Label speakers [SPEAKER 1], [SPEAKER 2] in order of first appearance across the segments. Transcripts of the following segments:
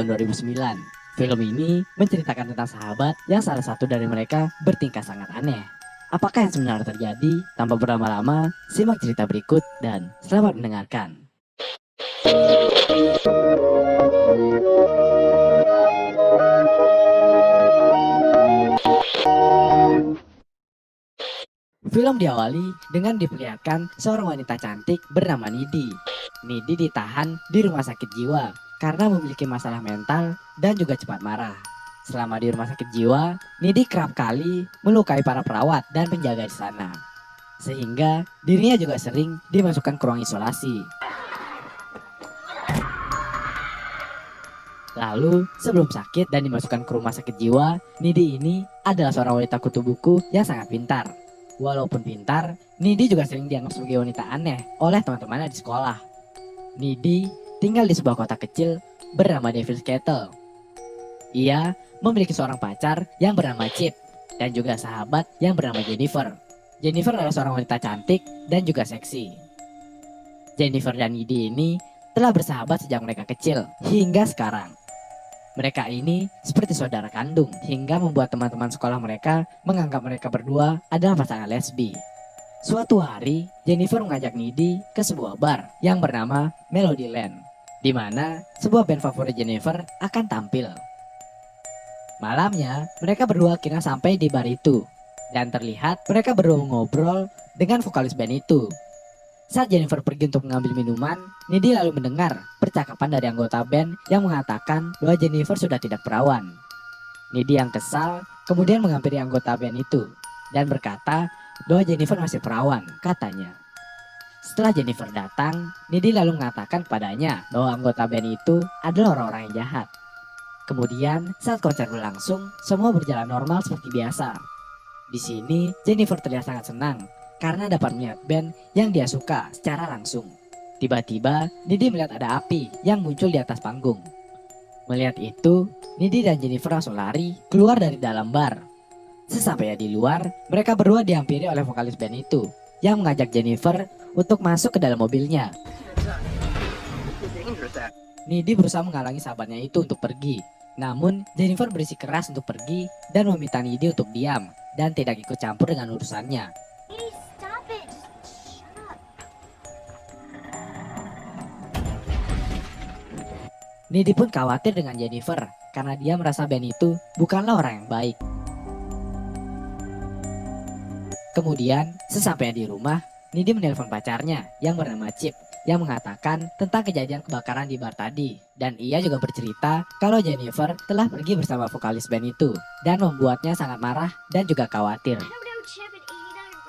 [SPEAKER 1] tahun 2009. Film ini menceritakan tentang sahabat yang salah satu dari mereka bertingkah sangat aneh. Apakah yang sebenarnya terjadi? Tanpa berlama-lama, simak cerita berikut dan selamat mendengarkan. Film diawali dengan diperlihatkan seorang wanita cantik bernama Nidi. Nidi ditahan di rumah sakit jiwa karena memiliki masalah mental dan juga cepat marah. Selama di rumah sakit jiwa, Nidi kerap kali melukai para perawat dan penjaga di sana. Sehingga dirinya juga sering dimasukkan ke ruang isolasi. Lalu, sebelum sakit dan dimasukkan ke rumah sakit jiwa, Nidi ini adalah seorang wanita kutu buku yang sangat pintar. Walaupun pintar, Nidi juga sering dianggap sebagai wanita aneh oleh teman-temannya di sekolah. Nidi tinggal di sebuah kota kecil bernama Devil's Kettle. Ia memiliki seorang pacar yang bernama Chip dan juga sahabat yang bernama Jennifer. Jennifer adalah seorang wanita cantik dan juga seksi. Jennifer dan Nidi ini telah bersahabat sejak mereka kecil hingga sekarang. Mereka ini seperti saudara kandung hingga membuat teman-teman sekolah mereka menganggap mereka berdua adalah pasangan lesbi. Suatu hari, Jennifer mengajak Nidi ke sebuah bar yang bernama Melodyland, di mana sebuah band favorit Jennifer akan tampil. Malamnya, mereka berdua akhirnya sampai di bar itu, dan terlihat mereka berdua ngobrol dengan vokalis band itu. Saat Jennifer pergi untuk mengambil minuman, Nidi lalu mendengar percakapan dari anggota band yang mengatakan bahwa Jennifer sudah tidak perawan. Nidi yang kesal kemudian menghampiri anggota band itu dan berkata bahwa Jennifer masih perawan, katanya. Setelah Jennifer datang, Nidi lalu mengatakan kepadanya bahwa anggota band itu adalah orang-orang yang jahat. Kemudian, saat konser berlangsung, semua berjalan normal seperti biasa. Di sini, Jennifer terlihat sangat senang karena dapat melihat band yang dia suka secara langsung. Tiba-tiba, Nidi melihat ada api yang muncul di atas panggung. Melihat itu, Nidi dan Jennifer langsung lari keluar dari dalam bar. Sesampainya di luar, mereka berdua dihampiri oleh vokalis band itu yang mengajak Jennifer untuk masuk ke dalam mobilnya. Nidi berusaha menghalangi sahabatnya itu untuk pergi. Namun, Jennifer bersikeras untuk pergi dan meminta Nidi untuk diam dan tidak ikut campur dengan urusannya. Nidi pun khawatir dengan Jennifer karena dia merasa band itu bukanlah orang yang baik. Kemudian, sesampainya di rumah, Nidi menelpon pacarnya yang bernama Chip yang mengatakan tentang kejadian kebakaran di bar tadi. Dan ia juga bercerita kalau Jennifer telah pergi bersama vokalis band itu dan membuatnya sangat marah dan juga khawatir.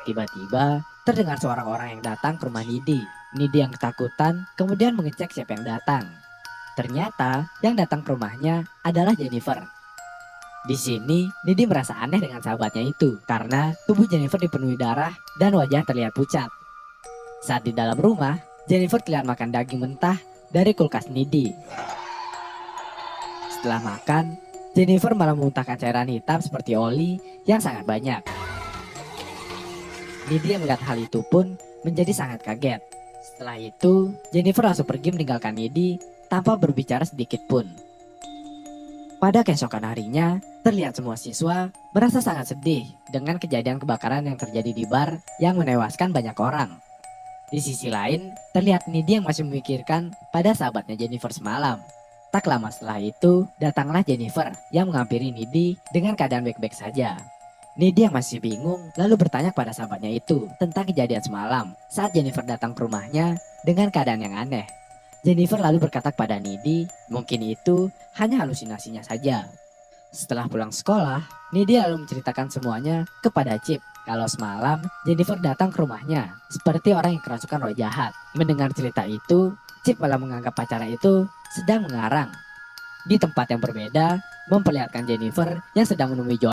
[SPEAKER 1] Tiba-tiba, terdengar suara orang yang datang ke rumah Nidi. Nidi yang ketakutan kemudian mengecek siapa yang datang. Ternyata yang datang ke rumahnya adalah Jennifer. Di sini, Nidi merasa aneh dengan sahabatnya itu karena tubuh Jennifer dipenuhi darah dan wajah terlihat pucat. Saat di dalam rumah, Jennifer terlihat makan daging mentah dari kulkas Nidi. Setelah makan, Jennifer malah memuntahkan cairan hitam seperti oli yang sangat banyak. Nidi yang melihat hal itu pun menjadi sangat kaget. Setelah itu, Jennifer langsung pergi meninggalkan Nidi tanpa berbicara sedikit pun. Pada keesokan harinya, terlihat semua siswa merasa sangat sedih dengan kejadian kebakaran yang terjadi di bar yang menewaskan banyak orang. Di sisi lain, terlihat Nidi yang masih memikirkan pada sahabatnya Jennifer semalam. Tak lama setelah itu, datanglah Jennifer yang menghampiri Nidi dengan keadaan baik-baik saja. Nidi yang masih bingung lalu bertanya kepada sahabatnya itu tentang kejadian semalam saat Jennifer datang ke rumahnya dengan keadaan yang aneh. Jennifer lalu berkata kepada Nidi, mungkin itu hanya halusinasinya saja. Setelah pulang sekolah, Nidi lalu menceritakan semuanya kepada Chip. Kalau semalam Jennifer datang ke rumahnya seperti orang yang kerasukan roh jahat. Mendengar cerita itu, Chip malah menganggap pacarnya itu sedang mengarang. Di tempat yang berbeda, memperlihatkan Jennifer yang sedang menemui John.